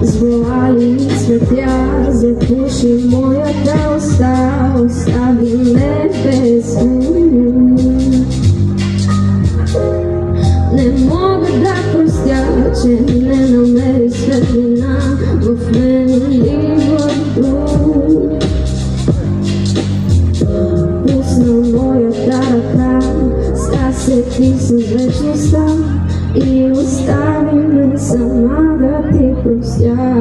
Звали цветя, запуши моята уста, остави ме без ум. Не мога да простя, че не намери светлина в мен или в друг. Пусна моята ръка, се ти с вечността и остави ме сама да ти простя.